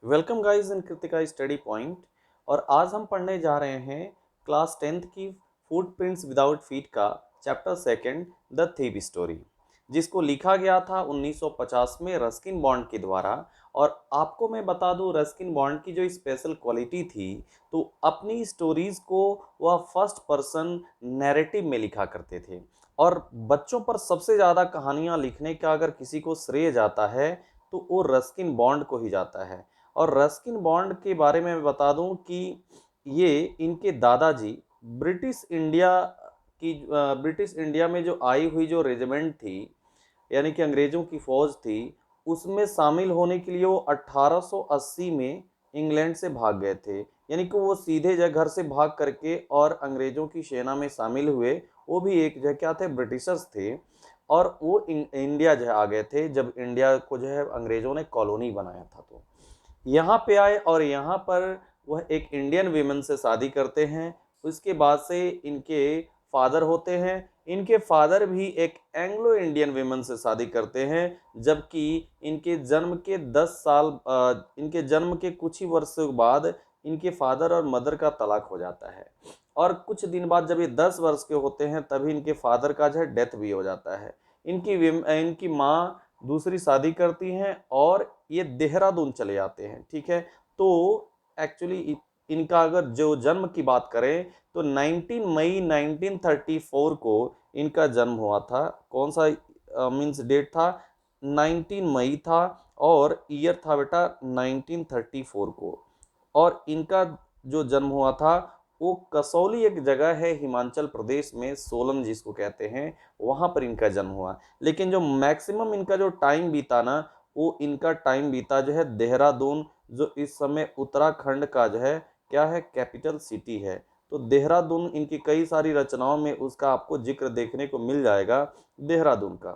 Welcome guys in Kritika study point. और आज हम पढ़ने जा रहे हैं क्लास 10th की फुटप्रिंट्स विदाउट फीट का chapter second the thief story, जिसको लिखा गया था 1950 में रस्किन बॉन्ड के द्वारा। और आपको मैं बता दूं, रस्किन बॉन्ड की जो स्पेशल क्वालिटी थी, तो अपनी स्टोरीज को वह फर्स्ट पर्सन नैरेटिव में लिखा करते थे। और बच्चों पर सबसे ज़्यादा कहानियाँ लिखने का अगर किसी को श्रेय जाता है तो वो रस्किन बॉन्ड को ही जाता है। और रस्किन बॉन्ड के बारे में मैं बता दूं कि ये इनके दादाजी ब्रिटिश इंडिया में जो आई हुई जो रेजिमेंट थी, यानी कि अंग्रेजों की फौज थी, उसमें शामिल होने के लिए वो 1880 में इंग्लैंड से भाग गए थे। यानी कि वो सीधे जो घर से भाग करके और अंग्रेजों की सेना में शामिल हुए। वो भी एक जो क्या थे, ब्रिटिशर्स थे। और वो इंडिया जो आ गए थे जब इंडिया को जो है अंग्रेजों ने कॉलोनी बनाया था। तो यहाँ पे आए और यहाँ पर वह एक इंडियन वीमेन से शादी करते हैं। उसके बाद से इनके फादर होते हैं। इनके फादर भी एक एंग्लो इंडियन वीमेन से शादी करते हैं, जबकि इनके जन्म के कुछ ही वर्षों बाद इनके फादर और मदर का तलाक हो जाता है। और कुछ दिन बाद जब ये 10 वर्ष के होते हैं तभी इनके फादर का जो है डेथ भी हो जाता है। इनकी माँ दूसरी शादी करती हैं और ये देहरादून चले जाते हैं। ठीक है। तो एक्चुअली इनका अगर जो जन्म की बात करें तो 19 मई 1934 को इनका जन्म हुआ था। कौन सा मीन्स डेट था? 19 मई था। और ईयर था बेटा 1934 को। और इनका जो जन्म हुआ था वो कसौली एक जगह है हिमाचल प्रदेश में, सोलन जिसको कहते हैं, वहाँ पर इनका जन्म हुआ। लेकिन जो मैक्सिमम इनका जो टाइम बीता ना, वो इनका टाइम बीता जो है देहरादून, जो इस समय उत्तराखंड का जो है क्या है, कैपिटल सिटी है। तो देहरादून इनकी कई सारी रचनाओं में उसका आपको जिक्र देखने को मिल जाएगा, देहरादून का।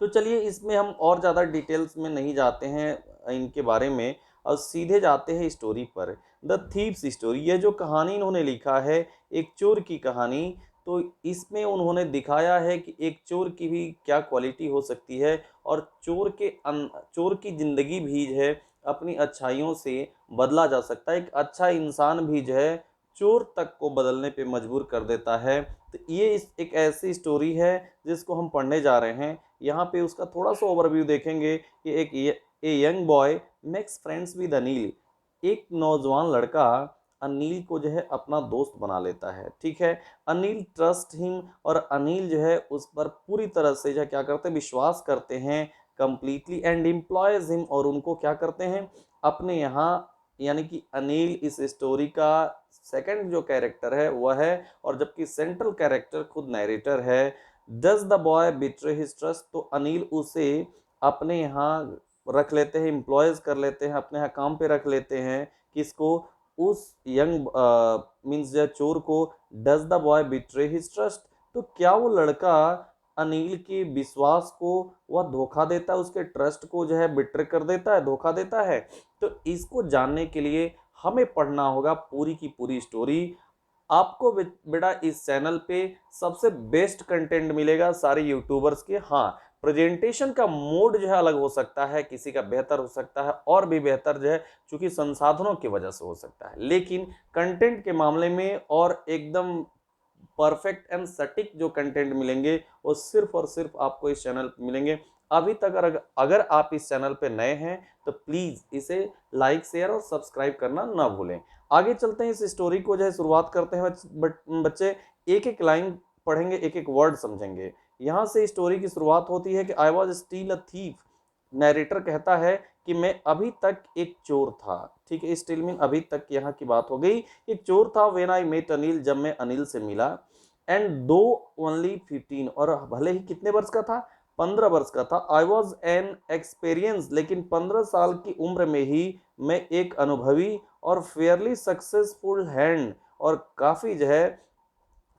तो चलिए इसमें हम और ज़्यादा डिटेल्स में नहीं जाते हैं इनके बारे में, और सीधे जाते हैं स्टोरी पर। द थीव्स स्टोरी, ये जो कहानी इन्होंने लिखा है, एक चोर की कहानी। तो इसमें उन्होंने दिखाया है कि एक चोर की भी क्या क्वालिटी हो सकती है, और चोर की ज़िंदगी भी जो है अपनी अच्छाइयों से बदला जा सकता है। एक अच्छा इंसान भी जो है चोर तक को बदलने पे मजबूर कर देता है। तो ये एक ऐसी स्टोरी है जिसको हम पढ़ने जा रहे हैं। यहाँ पे उसका थोड़ा सा ओवरव्यू देखेंगे कि a young boy makes friends with Anil. एक नौजवान लड़का अनिल को जो है अपना दोस्त बना लेता है। ठीक है। अनिल ट्रस्ट हिम, और अनिल जो है उस पर पूरी तरह से जो क्या करते हैं, विश्वास करते हैं कंप्लीटली, एंड एम्प्लॉयज हिम, और उनको क्या करते हैं अपने यहाँ। यानी कि अनिल इस स्टोरी का सेकंड जो कैरेक्टर है वह है, और जबकि सेंट्रल कैरेक्टर खुद नरेटर है। Does the boy betray his trust, तो अनिल उसे अपने यहाँ रख लेते हैं, एम्प्लॉयज कर लेते हैं, अपने यहाँ काम पे रख लेते हैं। किसको? उस यंग मीन्स चोर को। Does the boy betray his trust, तो क्या वो लड़का अनिल के विश्वास को वह धोखा देता है, उसके ट्रस्ट को जो है बिट्रे कर देता है, धोखा देता है। तो इसको जानने के लिए हमें पढ़ना होगा पूरी की पूरी स्टोरी। आपको बेटा इस चैनल पे सबसे बेस्ट कंटेंट मिलेगा सारे यूट्यूबर्स के। हाँ, प्रेजेंटेशन का मोड जो है अलग हो सकता है, किसी का बेहतर हो सकता है और भी बेहतर जो है, क्योंकि संसाधनों की वजह से हो सकता है, लेकिन कंटेंट के मामले में और एकदम परफेक्ट एंड सटीक जो कंटेंट मिलेंगे वो सिर्फ और सिर्फ आपको इस चैनल पर मिलेंगे। अभी तक अगर आप इस चैनल पे नए हैं तो प्लीज इसे लाइक, शेयर और सब्सक्राइब करना ना भूलें। आगे चलते हैं, इस स्टोरी को जो है शुरुआत करते हैं। बच्चे एक एक लाइन पढ़ेंगे, एक एक वर्ड समझेंगे। यहाँ से स्टोरी की शुरुआत होती है कि I was still a thief. Narrator कहता है कि मैं अभी तक एक चोर था। ठीक है, स्टिल मीन अभी तक, यहाँ की बात हो गई। एक चोर था। व्हेन आई मेट अनिल, जब मैं अनिल से मिला। एंड दो ओनली 15, और भले ही कितने वर्ष का था, 15 वर्ष का था। आई वॉज एन एक्सपीरियंस, लेकिन 15 साल की उम्र में ही मैं एक अनुभवी और फेयरली सक्सेसफुल हैंड, और काफी जो है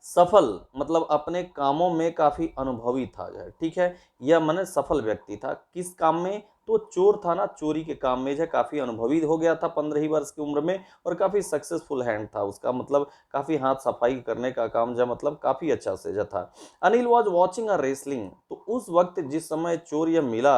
सफल, मतलब अपने कामों में काफी अनुभवी था जो है। ठीक है। यह मैंने सफल व्यक्ति था किस काम में? तो चोर था ना, चोरी के काम में जो है काफी अनुभवी हो गया था 15 ही वर्ष की उम्र में, और काफी सक्सेसफुल हैंड था उसका, मतलब काफी हाथ सफाई करने का काम जो मतलब काफी अच्छा से जो था। Anil was watching a wrestling, तो उस वक्त जिस समय चोर यह मिला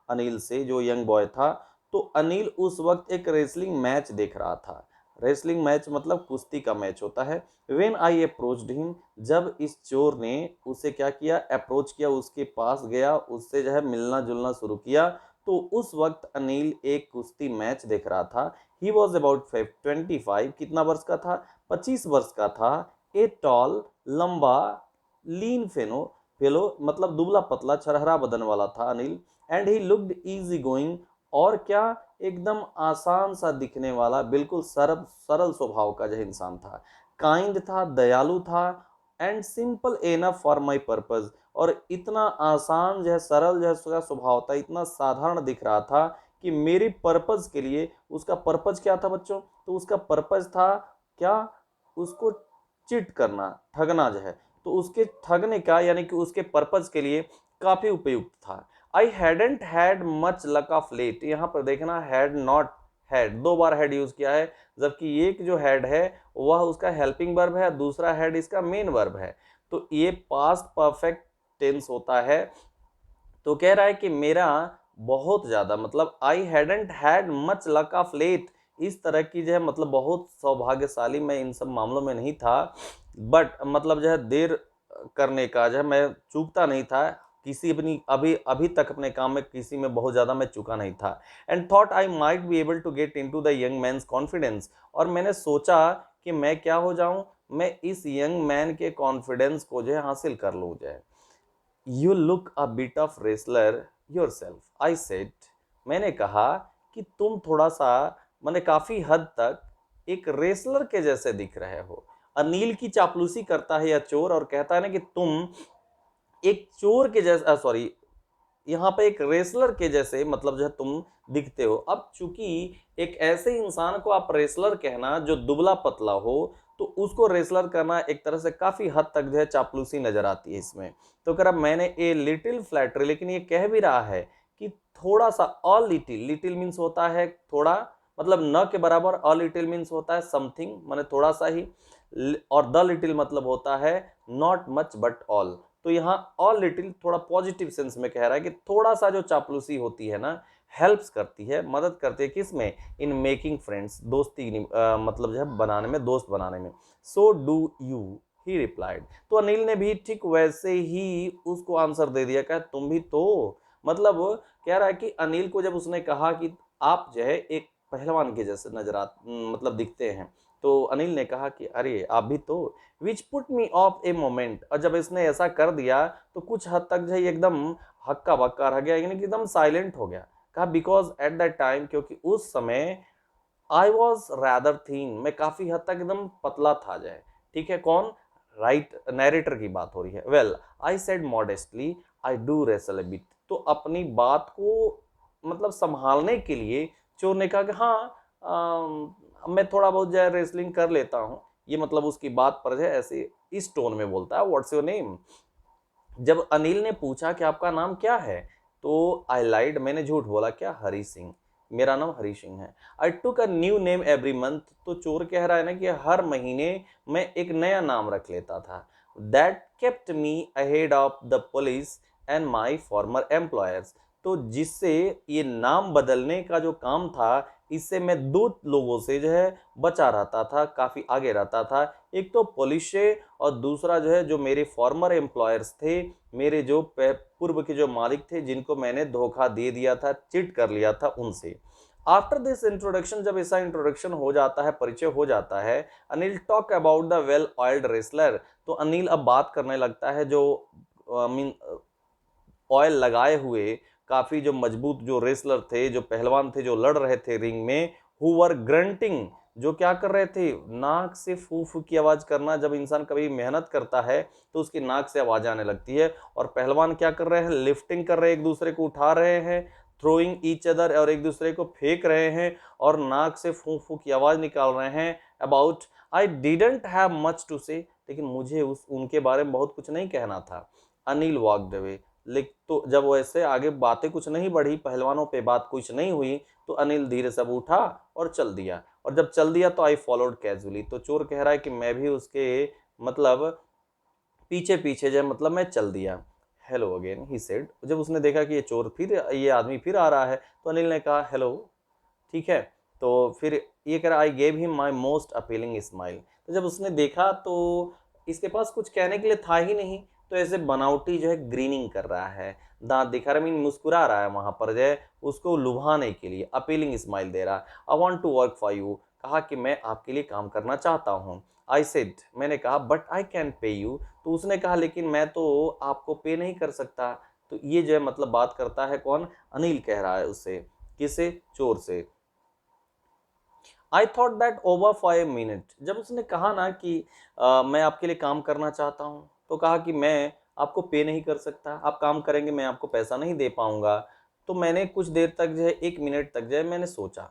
अनिल से, जो यंग बॉय था, तो अनिल उस वक्त एक रेसलिंग मैच देख रहा था। रेसलिंग मैच मतलब कुश्ती का मैच होता है। वेन आई अप्रोच्ड हिम, जब इस चोर ने उसे क्या किया, अप्रोच किया, उसके पास गया, उससे जो है मिलना जुलना शुरू किया, तो उस वक्त अनिल एक कुश्ती मैच देख रहा था। ही वॉज अबाउट 25, कितना वर्ष का था, 25 वर्ष का था। ए टॉल, लंबा, लीन फेलो मतलब दुबला पतला छरहरा बदन वाला था Anil. And he looked easy going, और क्या, एकदम आसान सा दिखने वाला, बिल्कुल सरल सरल स्वभाव का जो इंसान था। काइंड था, दयालु था, and simple enough for my purpose, और इतना आसान जो है, सरल जो है उसका स्वभाव था, इतना साधारण दिख रहा था कि मेरी पर्पज के लिए, उसका पर्पज क्या था बच्चों, तो उसका पर्पज था क्या, उसको चिट करना, ठगना जो है, तो उसके ठगने का यानी कि उसके पर्पज के लिए काफी उपयुक्त था। I hadn't had much luck of late, यहाँ पर देखना हैड नॉट हैड, दो बार हैड यूज किया है, जबकि एक जो हैड है वह उसका हेल्पिंग वर्ब है, दूसरा हैड इसका मेन वर्ब है। तो ये पास्ट परफेक्ट टेंस होता है। तो कह रहा है कि मेरा बहुत ज्यादा, मतलब I hadn't had much luck of late, इस तरह की जो है मतलब बहुत सौभाग्यशाली मैं इन सब मामलों में नहीं था, बट मतलब जो है देर करने का जो है मैं चूकता नहीं था, किसी अपनी अभी अभी तक अपने काम में किसी में बहुत ज्यादा मैं चूका नहीं था। And thought I might be able to get into the young man's confidence, और मैंने सोचा कि मैं क्या हो जाऊं, मैं इस यंग मैन के कॉन्फिडेंस को जो है हासिल कर लूं जाए। You look a bit of wrestler your self, I said, मैंने कहा कि तुम थोड़ा सा, मैंने काफी हद तक एक रेसलर के जैसे दिख रहे हो। अनिल की चापलूसी करता है या चोर, और कहता है ना कि तुम एक चोर के जैसा, सॉरी, यहाँ पे एक रेसलर के जैसे मतलब जो है तुम दिखते हो। अब चूंकि एक ऐसे इंसान को आप रेसलर कहना जो दुबला पतला हो, तो उसको रेसलर करना एक तरह से काफी हद तक जो है चापलूसी नजर आती है इसमें। तो कह रहा मैंने ए लिटिल फ्लैटरी, लेकिन ये कह भी रहा है कि थोड़ा सा, अ लिटिल, लिटिल मीन्स होता है थोड़ा, मतलब न के बराबर, अ लिटिल मीन्स होता है समथिंग माने थोड़ा सा ही, और द लिटिल मतलब होता है नॉट मच बट ऑल। तो यहाँ ऑल लिटिल थोड़ा पॉजिटिव सेंस में कह रहा है कि थोड़ा सा जो चापलूसी होती है ना, हेल्प्स करती है, मदद करती है, किसमें, इन मेकिंग फ्रेंड्स, दोस्ती मतलब जो है बनाने में, दोस्त बनाने में। So do you, he replied, तो अनिल ने भी ठीक वैसे ही उसको आंसर दे दिया, कहा तुम भी तो, मतलब कह रहा है कि अनिल को जब उसने कहा कि आप जो है एक पहलवान के जैसे नजर आ, मतलब दिखते हैं, तो अनिल ने कहा कि अरे आप भी तो, which put me of a moment, और जब इसने ऐसा कर दिया तो कुछ हद तक जो है एकदम हक्का बक्का रह गया, यानी कि एकदम साइलेंट हो गया। कहा बिकॉज एट दैट टाइम, क्योंकि उस समय आई वॉज रैदर थीन, मैं काफी हद तक एकदम पतला था जाए। ठीक है, कौन, राइट, नैरेटर की बात हो रही है। Well I said modestly I do wrestle A bit, तो अपनी बात को मतलब संभालने के लिए चोर ने कहा कि हाँ, मैं थोड़ा बहुत जो है रेसलिंग कर लेता हूँ। ये मतलब उसकी बात पर जो है ऐसे इस टोन में बोलता है, व्हाट्स योर नेम। जब अनिल ने पूछा कि आपका नाम क्या है, तो आई लाइड, मैंने झूठ बोला, क्या, हरी सिंह, मेरा नाम हरी सिंह है। I took a new name every month, तो चोर कह रहा है ना कि हर महीने मैं एक नया नाम रख लेता था। That kept me ahead of the police and my farmer employers, तो जिससे ये नाम बदलने का जो काम था, इससे मैं दो लोगों से जो है बचा रहता था, काफी आगे रहता था। एक तो पुलिस से, और दूसरा जो है जो मेरे फॉर्मर एम्प्लॉयर्स थे, मेरे जो पूर्व के जो मालिक थे, जिनको मैंने धोखा दे दिया था, चिट कर लिया था, उनसे। आफ्टर दिस इंट्रोडक्शन, जब ऐसा इंट्रोडक्शन हो जाता है, परिचय हो जाता है, Anil talk about the well oiled wrestler, तो अनिल अब बात करने लगता है जो मीन ऑयल लगाए हुए काफी जो मजबूत जो रेसलर थे, जो पहलवान थे, जो लड़ रहे थे रिंग में, हु वर ग्रंटिंग, जो क्या कर रहे थे, नाक से फू फू की आवाज करना। जब इंसान कभी मेहनत करता है तो उसकी नाक से आवाज आने लगती है, और पहलवान क्या कर रहे हैं, लिफ्टिंग कर रहे हैं, एक दूसरे को उठा रहे हैं, थ्रोइंग ईच अदर, और एक दूसरे को फेंक रहे हैं, और नाक से फू फू की आवाज निकाल रहे हैं। About I didn't have much to say, लेकिन मुझे उनके बारे में बहुत कुछ नहीं कहना था। अनिल वॉकड अवे, लेकिन तो जब वैसे आगे बातें कुछ नहीं बढ़ी, पहलवानों पे बात कुछ नहीं हुई, तो अनिल धीरे से उठा और चल दिया। और जब चल दिया तो आई फॉलोड कैजुअली, तो चोर कह रहा है कि मैं भी उसके मतलब पीछे पीछे जो मतलब मैं चल दिया। हेलो अगेन, ही सेड, जब उसने देखा कि ये चोर फिर, ये आदमी फिर आ रहा है, तो अनिल ने कहा हेलो, ठीक है। तो फिर ये कह रहा I gave him my most appealing smile. तो जब उसने देखा तो इसके पास कुछ कहने के लिए था ही नहीं, तो ऐसे बनावटी जो है ग्रीनिंग कर रहा है, दांत दिखा रहा है, मीन मुस्कुरा रहा है वहां पर जो है उसको लुभाने के लिए अपीलिंग स्माइल दे रहा। I want to work for you, कहा कि मैं आपके लिए काम करना चाहता हूँ। आई सेड, मैंने कहा but I can pay you, तो उसने कहा लेकिन मैं तो आपको पे नहीं कर सकता। तो ये जो है मतलब बात करता है कौन, अनिल कह रहा है उससे, किसे, चोर से। I thought that over for a minute, जब उसने कहा ना कि मैं आपके लिए काम करना चाहता हूँ, तो कहा कि मैं आपको पे नहीं कर सकता, आप काम करेंगे मैं आपको पैसा नहीं दे पाऊंगा। तो मैंने कुछ देर तक जो है, 1 मिनट तक जो है मैंने सोचा।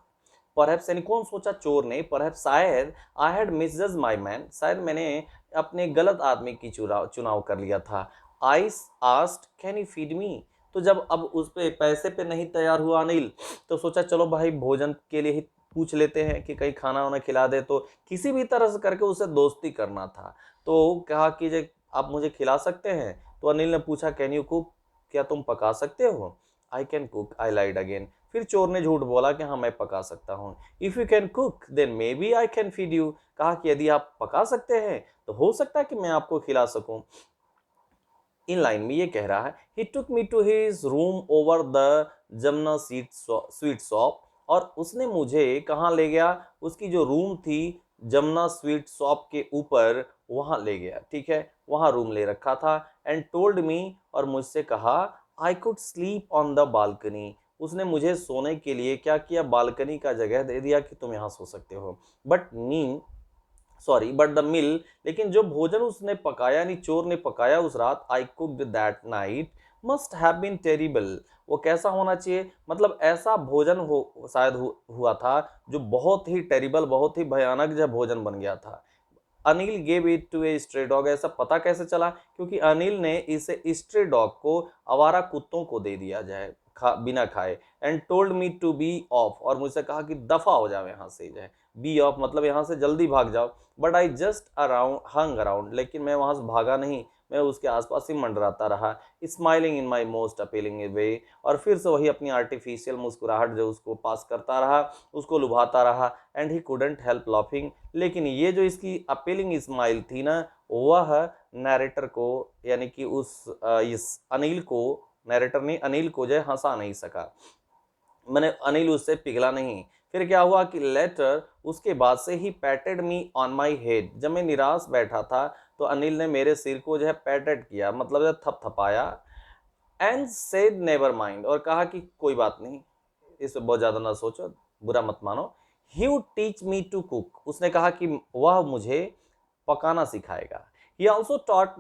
परहैप्स, यानी कौन सोचा, चोर ने, परहैप्स शायद I had misjudge my man, शायद मैंने अपने गलत आदमी की चुनाव चुनाव कर लिया था। I asked can you feed me, तो जब अब उस पे पैसे पे नहीं तैयार हुआ अनिल, तो सोचा चलो भाई भोजन के लिए ही पूछ लेते हैं कि कहीं खाना वाना खिला दे, तो किसी भी तरह से करके उसे दोस्ती करना था। तो कहा कि जे आप मुझे खिला सकते हैं। तो अनिल ने पूछा कैन यू कुक, क्या तुम पका सकते हो। I can cook, I lied again, फिर चोर ने झूठ बोला कि हाँ मैं पका सकता हूँ। If you can cook then maybe I can feed you, कहा कि यदि आप पका सकते हैं तो हो सकता है कि मैं आपको खिला सकूं। इन लाइन में ये कह रहा है he took me to his room over the Jamuna sweet shop, और उसने मुझे कहाँ ले गया, उसकी जो रूम थी जमुना स्वीट शॉप के ऊपर, वहां ले गया, ठीक है, वहां रूम ले रखा था। एंड टोल्ड मी, और मुझसे कहा I could sleep on the balcony, उसने मुझे सोने के लिए क्या किया, बालकनी का जगह दे दिया कि तुम यहाँ सो सकते हो। बट द मिल, लेकिन जो भोजन उसने पकाया, यानी चोर ने पकाया उस रात, I cooked that night must have been terrible, वो कैसा होना चाहिए, मतलब ऐसा भोजन हो शायद हुआ था जो बहुत ही टेरिबल, बहुत ही भयानक जो भोजन बन गया था। Anil gave it to a stray dog, ऐसा पता कैसे चला, क्योंकि अनिल ने इसे स्ट्रे डॉग को, आवारा कुत्तों को दे दिया जाए बिना खाए। And told me to be off, और मुझसे कहा कि दफा हो जाओ यहाँ से जाए, बी ऑफ मतलब यहाँ से जल्दी भाग जाओ। But I just around hung around, लेकिन मैं वहां से भागा नहीं, मैं उसके आसपास ही मंडराता रहा, smiling in my most appealing way, और फिर से वही अपनी आर्टिफिशियल मुस्कुराहट जो उसको पास करता रहा, उसको लुभाता रहा। And he couldn't help laughing, लेकिन ये जो इसकी अपीलिंग स्माइल थी ना, वह नैरेटर को, यानी कि इस अनिल को, नैरेटर ने अनिल को जो हंसा नहीं सका, मैंने अनिल उससे पिघला नहीं। फिर क्या हुआ कि लेटर, उसके बाद से ही पैटेड मी ऑन माई हेड, जब मैं निराश बैठा था तो अनिल ने मेरे सिर को जो है पैटेड किया, मतलब थपथपाया। एंड सेड नेवर माइंड, और कहा कि कोई बात नहीं, इस पे बहुत ज्यादा ना सोचो, बुरा मत मानो। He would teach me to cook, उसने कहा कि वह मुझे पकाना सिखाएगा। He also taught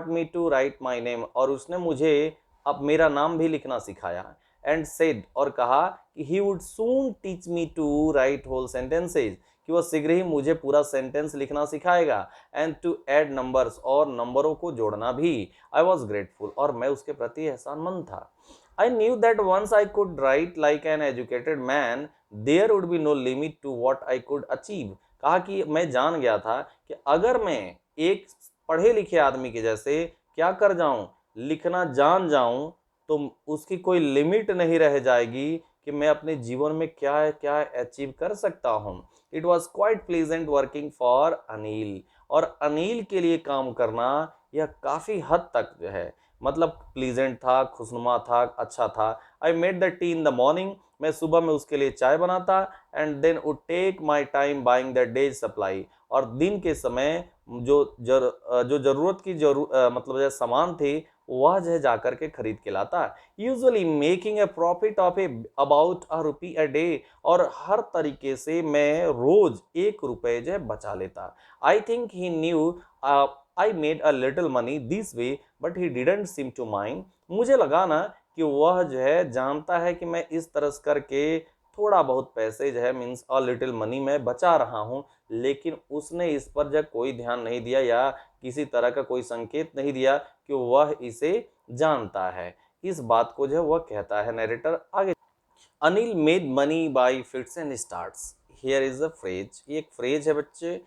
me to write my name, और उसने मुझे अब मेरा नाम भी लिखना सिखाया। एंड सेड, और कहा कि he would soon teach me to write whole sentences, कि वह शीघ्र ही मुझे पूरा सेंटेंस लिखना सिखाएगा। एंड टू ऐड नंबर्स, और नंबरों को जोड़ना भी। आई वॉज ग्रेटफुल, और मैं उसके प्रति एहसानमंद था। I knew that once I could write like an educated man, there would be no limit to what I could achieve. कहा कि मैं जान गया था कि अगर मैं एक पढ़े लिखे आदमी के जैसे क्या कर जाऊं, लिखना जान जाऊं, तो उसकी कोई लिमिट नहीं रह जाएगी कि मैं अपने जीवन में क्या क्या अचीव कर सकता हूं। It was quite pleasant working for Anil, और अनिल के लिए काम करना यह काफी हद तक जो है मतलब प्लीजेंट था, खुशनुमा था, अच्छा था। I made the tea in the morning, मैं सुबह में उसके लिए चाय बनाता। And then would take my time buying the day's supply, और दिन के समय जो जरूरत की मतलब जो सामान थे वह जो है जाकर के खरीद के लाता, usually making a profit of A about a rupee a day, और हर तरीके से मैं रोज 1 रुपए जो है बचा लेता। I think he knew I made a little money this way, but he didn't seem to mind, मुझे लगा ना कि वह जो है जानता है कि मैं इस तरह करके थोड़ा बहुत पैसे जो है मीन्स अ लिटिल मनी में बचा रहा हूँ, लेकिन उसने इस पर जो कोई ध्यान नहीं दिया या किसी तरह का कोई संकेत नहीं दिया कि वह इसे जानता है। इस बात को जो है वह कहता है नरेटर आगे। Anil made money by fits and starts, here is a phrase, ये एक फ्रेज है बच्चे,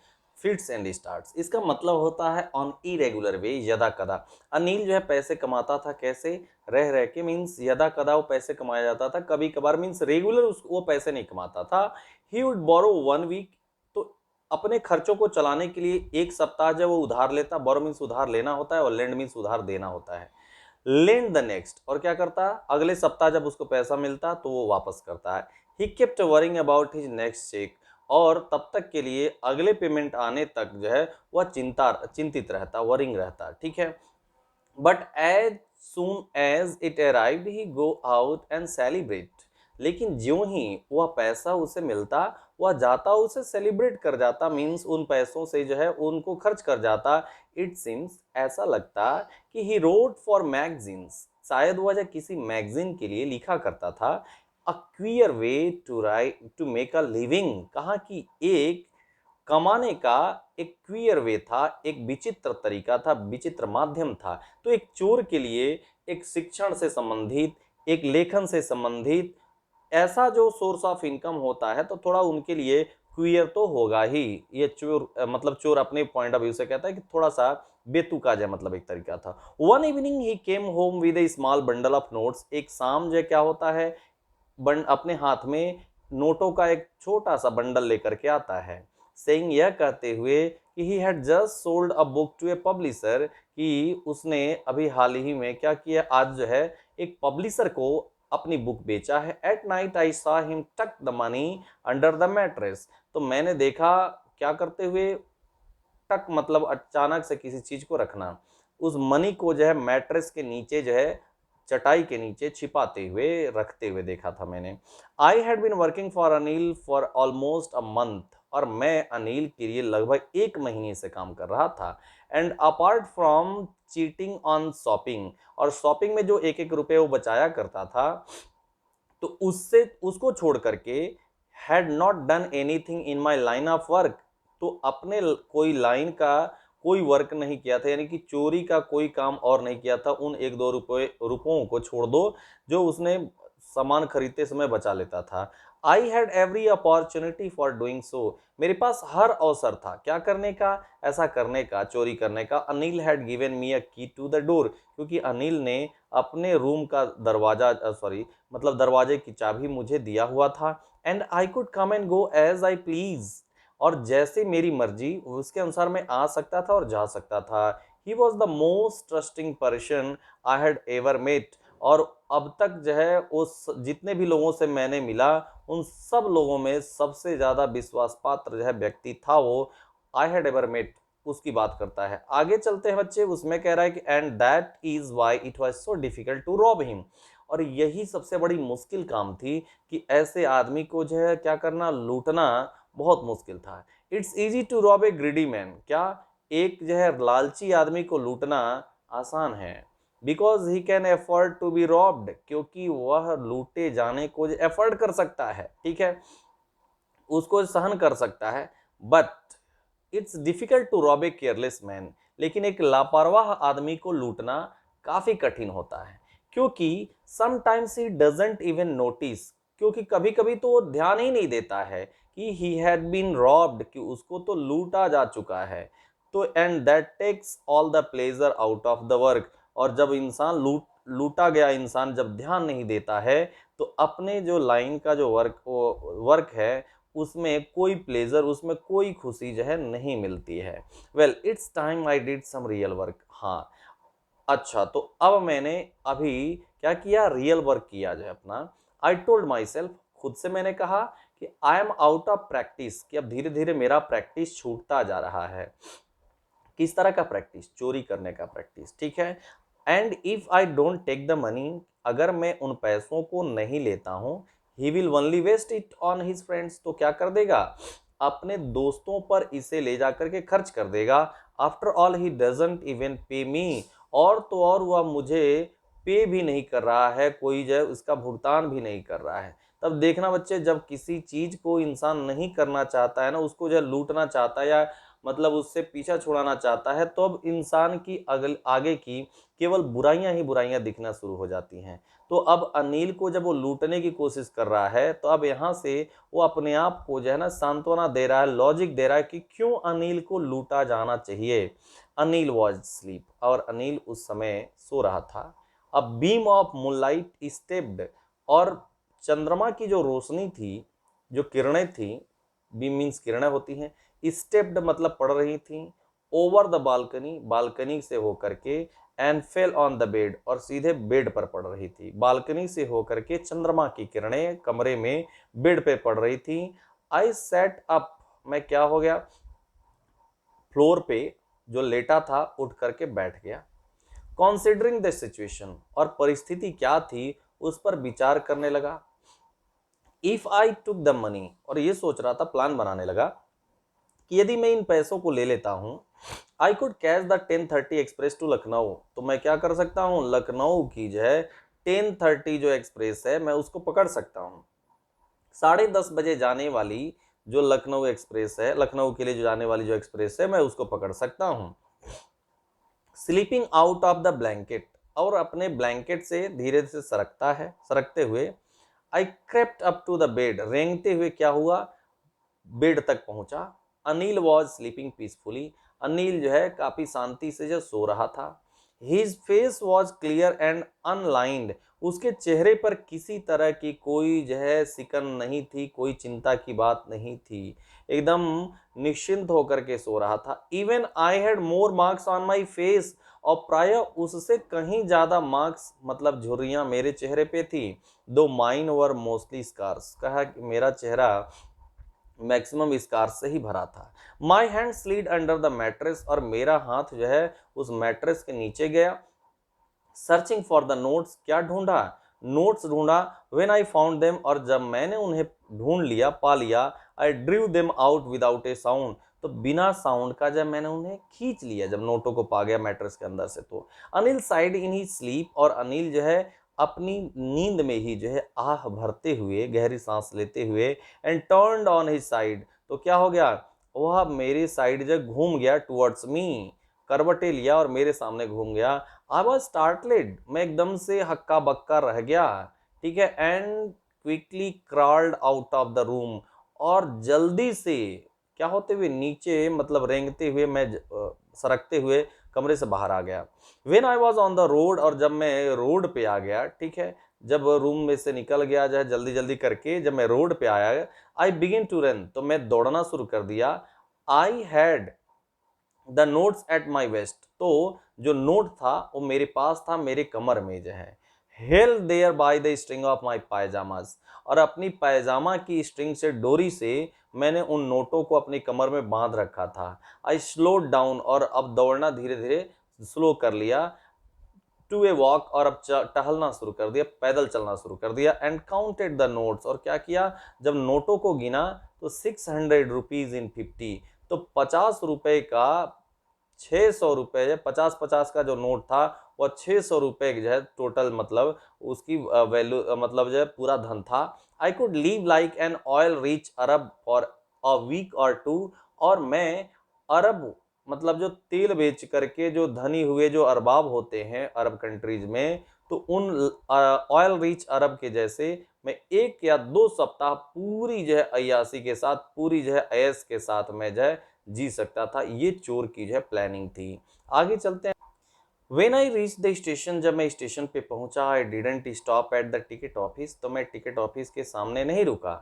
फिट्स एंड स्टार्ट्स, इसका मतलब होता है ऑन इरेगुलर वे, यदा कदा। अनिल जो है पैसे कमाता था, कैसे, रह रह के, मीन्स यदा कदा वो पैसे कमाया जाता था, कभी कभार, मीन्स रेगुलर वो पैसे नहीं कमाता था। ही वुड बोरो 1 वीक, तो अपने खर्चों को चलाने के लिए एक सप्ताह जब वो उधार लेता, बोरो मीन्स उधार लेना होता है और लेंड मीन्स उधार देना होता है। लेंड द नेक्स्ट, और क्या करता, अगले सप्ताह जब उसको पैसा मिलता तो वो वापस करता है। He kept worrying about his next cheque, और तब तक के लिए, अगले पेमेंट आने तक जो है वह चिंतित रहता, वरिंग रहता, ठीक है। But as soon as it arrived he go out and celebrate, लेकिन ज्यों ही वह पैसा उसे मिलता, वह जाता उसे सेलिब्रेट कर जाता, मीन्स उन पैसों से जो है उनको खर्च कर जाता। इट सीम्स, ऐसा लगता कि ही रोड फॉर मैगजीन्स, शायद वह किसी मैगजीन के लिए लिखा करता था। A queer way to write to make a living, कहा कि एक कमाने का एक क्वियर वे था, एक विचित्र तरीका था, विचित्र माध्यम था। तो एक चोर के लिए एक शिक्षण से संबंधित, एक लेखन से संबंधित ऐसा जो सोर्स ऑफ इनकम होता है, तो थोड़ा उनके लिए क्वियर तो होगा ही। ये चोर मतलब चोर अपने पॉइंट ऑफ व्यू से कहता है कि थोड़ा सा बेतुका है, मतलब एक तरीका था। One evening he came home with A small bundle of notes, एक शाम जो क्या होता है, अपने हाथ में नोटों का एक छोटा सा बंडल लेकर के आता है। सेइंग, यह कहते हुए कि he had just sold a book to a publisher, कि उसने अभी हाल ही में क्या किया, आज जो है एक पब्लिशर को अपनी बुक बेचा है। At night I saw him tuck the money under the mattress, तो मैंने देखा क्या करते हुए, टक मतलब अचानक से किसी चीज को रखना, उस मनी को जो है मैट्रेस के नीचे जो है, चटाई के नीचे छिपाते हुए, रखते हुए देखा था मैंने। I had been working for Anil for almost a month, और मैं अनिल के लिए लगभग 1 महीने से काम कर रहा था। And apart from cheating on shopping, और शॉपिंग में जो एक एक रुपए वो बचाया करता था, तो उससे उसको छोड़ करके, had not done anything in my line of work, तो अपने कोई लाइन का कोई वर्क नहीं किया था, यानी कि चोरी का कोई काम और नहीं किया था, उन 1-2 रुपयों को छोड़ दो जो उसने सामान खरीदते समय बचा लेता था। I had every opportunity for doing so, मेरे पास हर अवसर था क्या करने का, ऐसा करने का, चोरी करने का। अनिल हैड गिवन मी अ की टू द डोर, क्योंकि अनिल ने अपने रूम का दरवाजा, सॉरी मतलब दरवाजे की चाबी मुझे दिया हुआ था। And I could come and go as I please, और जैसे मेरी मर्जी उसके अनुसार मैं आ सकता था और जा सकता था। He was the most trusting person I had ever met, और अब तक जो है उस जितने भी लोगों से मैंने मिला, उन सब लोगों में सबसे ज्यादा विश्वास पात्र जो है व्यक्ति था वो, आई हैड एवर मेट, उसकी बात करता है। आगे चलते हैं बच्चे, उसमें कह रहा है कि and that is why it was so difficult to rob him, और यही सबसे बड़ी मुश्किल काम थी कि ऐसे आदमी को जो है क्या करना, लूटना बहुत मुश्किल था। It's easy to rob a greedy man, क्या, एक जो है लालची आदमी को लूटना आसान है। Because he can afford to be robbed, क्योंकि वह लूटे जाने को एफोर्ड कर सकता है, ठीक है, उसको सहन कर सकता है। But it's difficult to rob a careless man, लेकिन एक लापरवाह आदमी को लूटना काफी कठिन होता है, क्योंकि sometimes he doesn't even notice, क्योंकि कभी कभी तो वो ध्यान ही नहीं देता है कि ही हैड बीन रॉब्ड, कि उसको तो लूटा जा चुका है। तो and that takes all the pleasure out of the work, और जब इंसान लूटा गया इंसान जब ध्यान नहीं देता है, तो अपने जो लाइन का जो वर्क है, उसमें कोई प्लेजर, उसमें कोई खुशी जो है नहीं मिलती है। Well it's time I did some real work, हाँ, अच्छा, तो अब मैंने अभी क्या किया, रियल वर्क किया जो है अपना। आई टोल्ड माई सेल्फ, खुद से मैंने कहा कि I am out of practice, कि अब धीरे धीरे मेरा प्रैक्टिस छूटता जा रहा है। किस तरह का प्रैक्टिस, चोरी करने का प्रैक्टिस, ठीक है। And if I don't take the money, अगर मैं उन पैसों को नहीं लेता हूं, he will only waste it on his friends, तो क्या कर देगा, अपने दोस्तों पर इसे ले जाकर के खर्च कर देगा। After all he doesn't even पे मी, और तो और वह मुझे पे भी नहीं कर रहा है, कोई जो है उसका भुगतान भी नहीं कर रहा है। तब देखना बच्चे, जब किसी चीज को इंसान नहीं करना चाहता है ना, उसको जो है लूटना चाहता है, या मतलब उससे पीछा छुड़ाना चाहता है, तो अब इंसान की आगे की केवल बुराइयां ही बुराइयां दिखना शुरू हो जाती हैं। तो अब अनिल को जब वो लूटने की कोशिश कर रहा है, तो अब यहाँ से वो अपने आप को जो है ना सांत्वना दे रहा है, लॉजिक दे रहा है कि क्यों अनिल को लूटा जाना चाहिए। अनिल वॉज स्लीप, और अनिल उस समय सो रहा था। अब बीम ऑफ मूनलाइट स्टेप्ड, और चंद्रमा की जो रोशनी थी, जो किरणें थी, बीम मीन्स किरणें होती हैं, स्टेप्ड मतलब पड़ रही थी, ओवर द बालकनी, बालकनी से होकर के, and fell on the bed, और सीधे बेड पर पड़ रही थी। बालकनी से होकर के चंद्रमा की किरणें कमरे में बेड पे पड़ रही थी। आई सेट अप, मैं क्या हो गया, फ्लोर पे जो लेटा था उठ करके बैठ गया। कॉन्सिडरिंग द सिचुएशन, और परिस्थिति क्या थी उस पर विचार करने लगा। If I took the money, और ये सोच रहा था, प्लान बनाने लगा कि यदि मैं इन पैसों को ले लेता हूं, I could catch the 10:30 express to Lucknow, तो मैं क्या कर सकता हूं, लखनऊ की जो है 10:30 जो एक्सप्रेस है मैं उसको पकड़ सकता हूं। 10:30 बजे जाने वाली जो लखनऊ एक्सप्रेस है, लखनऊ के लिए जो जाने वाली जो एक्सप्रेस है, मैं उसको पकड़ सकता हूं। Sleeping out of the blanket, और अपने ब्लैंकेट से धीरे से सरकता है, सरकते हुए I crept up to the bed, रेंगते हुए क्या हुआ, बेड तक पहुंचा। Anil was sleeping peacefully, Anil जो है काफी शांति से जो सो रहा था। His face was clear and unlined, उसके चेहरे पर किसी तरह की कोई जो है सिकन नहीं थी, कोई चिंता की बात नहीं थी, एकदम निश्चिंत होकर के सो रहा था। Even I had more marks on my face, और प्राय उससे कहीं ज्यादा मार्क्स मतलब झुर्रियां मेरे चेहरे पे थी। दो माइन वर मोस्टली स्कार्स, कहा कि मेरा चेहरा मैक्सिमम स्कार से ही भरा था। My hand slid under the mattress, और मेरा हाथ जो है उस मैट्रेस के नीचे गया। सर्चिंग फॉर द नोट्स, क्या ढूंढा, नोट्स ढूंढा। व्हेन आई फाउंड देम, और जब मैंने उन्हें ढूंढ लिया, पा लिया, I drew them out without a sound, तो बिना साउंड का जब मैंने उन्हें खींच लिया, जब नोटों को पा गया मैट्रेस के अंदर से, तो अनिल साइड इन ही स्लीप, और अनिल जो है अपनी नींद में ही जो है आह भरते हुए, गहरी सांस लेते हुए, and turned on his side, तो क्या हो गया, वह मेरी साइड जो घूम गया, टुवर्ड्स मी, करवटे लिया और मेरे सामने घूम गया। आई वॉज स्टार्टलेड, मैं एकदम से हक्का बक्का रह गया, ठीक है। And quickly crawled out of the room, और जल्दी से क्या होते हुए, नीचे मतलब रेंगते हुए, मैं सरकते हुए कमरे से बाहर आ गया। When I was on the road, और जब मैं रोड पे आ गया, ठीक है, जब रूम में से निकल गया जो है जल्दी जल्दी करके, जब मैं रोड पे आया, आई बिगिन टू रन, तो मैं दौड़ना शुरू कर दिया। I had the notes at my waste, तो जो नोट था वो मेरे पास था, मेरे कमर में जो है। Held there by the string of my pyjamas, और अपनी पायजामा की स्ट्रिंग से, डोरी से मैंने उन नोटों को अपनी कमर में बांध रखा था। आई स्लो डाउन, और अब दौड़ना धीरे धीरे स्लो कर लिया, टू ए वॉक, और अब टहलना शुरू कर दिया, पैदल चलना शुरू कर दिया। एंड काउंटेड द नोट्स, और क्या किया, जब नोटों को गिना तो 600 रुपीज इन 50, तो 50 रुपए का 600 रुपए, 50-50 का जो नोट था वह 600 रुपए जो है टोटल, मतलब उसकी वैल्यू मतलब जो है पूरा धन था। I could live like an oil rich Arab for a week or two, और मैं अरब मतलब जो तेल बेच करके जो धनी हुए जो अरबाब होते हैं अरब कंट्रीज में, तो उन ऑयल रिच अरब के जैसे मैं 1 या 2 सप्ताह पूरी जो है अय्यासी के साथ, पूरी जो है ऐश के साथ मैं जो है जी सकता था। ये चोर की जो है प्लानिंग थी। आगे चलते हैं। When I reach the station, जब मैं स्टेशन पे पहुंचा, I didn't stop at the ticket office, तो मैं टिकट ऑफिस के सामने नहीं रुका।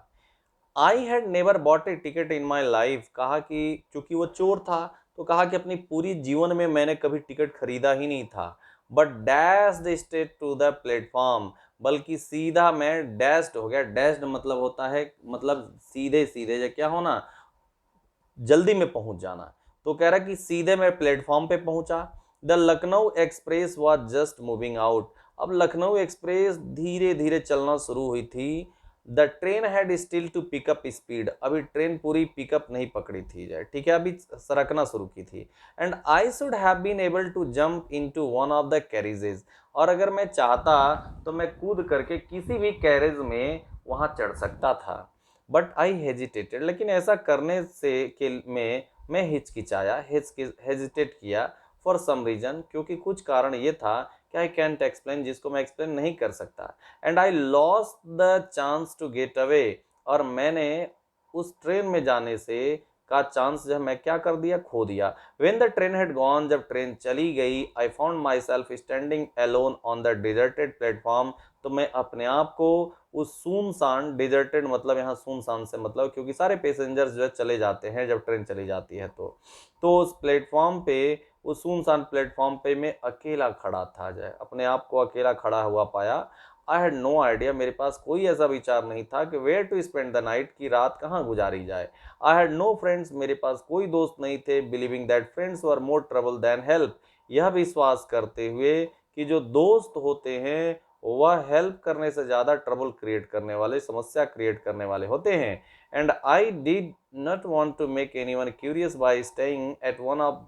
I had never bot A ticket in my life, कहा कि चूंकि वो चोर था तो कहा कि अपनी पूरी जीवन में मैंने कभी टिकट खरीदा ही नहीं था। But dashed straight to the platform, बल्कि सीधा मैं डैश्ड हो गया। डैश्ड मतलब होता है, मतलब सीधे सीधे जो क्या होना, जल्दी में पहुंच जाना। तो कह रहा कि सीधे मैं प्लेटफॉर्म पे पहुंचा। The Lucknow express was just moving out, अब लखनऊ एक्सप्रेस धीरे धीरे चलना शुरू हुई थी। The train had still to pick up speed, अभी ट्रेन पूरी पिकअप नहीं पकड़ी थी जाए, ठीक है, अभी सरकना शुरू की थी। And I should have been able to jump into one of the carriages, और अगर मैं चाहता तो मैं कूद करके किसी भी कैरेज में वहां चढ़ सकता था। बट आई हेजिटेटेड, लेकिन ऐसा करने से के में मैं हिचकिचाया, हेजिटेट किया फॉर सम रीजन, क्योंकि कुछ कारण ये था कि आई कैंट एक्सप्लेन, जिसको मैं एक्सप्लेन नहीं कर सकता। And I lost the chance to get away, और मैंने उस ट्रेन में जाने से का चांस जो है मैं क्या कर दिया, खो दिया। When the train had gone, जब ट्रेन चली गई, आई found my self standing alone on the deserted platform, तो मैं अपने आप को उस सुनसान, डिजर्टेड मतलब यहाँ सुनसान से मतलब क्योंकि सारे पैसेंजर्स जो है चले जाते हैं जब ट्रेन चली जाती है, तो उस प्लेटफॉर्म पे, उस सुनसान प्लेटफॉर्म पे मैं अकेला खड़ा था, जो है अपने आप को अकेला खड़ा हुआ पाया। आई हैड नो आइडिया, मेरे पास कोई ऐसा विचार नहीं था कि where to spend the night, की रात कहाँ गुजारी जाए। आई हैड नो फ्रेंड्स, मेरे पास कोई दोस्त नहीं थे। Believing that friends were more trouble than help, यह विश्वास करते हुए कि जो दोस्त होते हैं वह हेल्प करने से ज्यादा ट्रबल क्रिएट करने वाले, समस्या क्रिएट करने वाले होते हैं। And I did not want to make anyone curious by staying at one of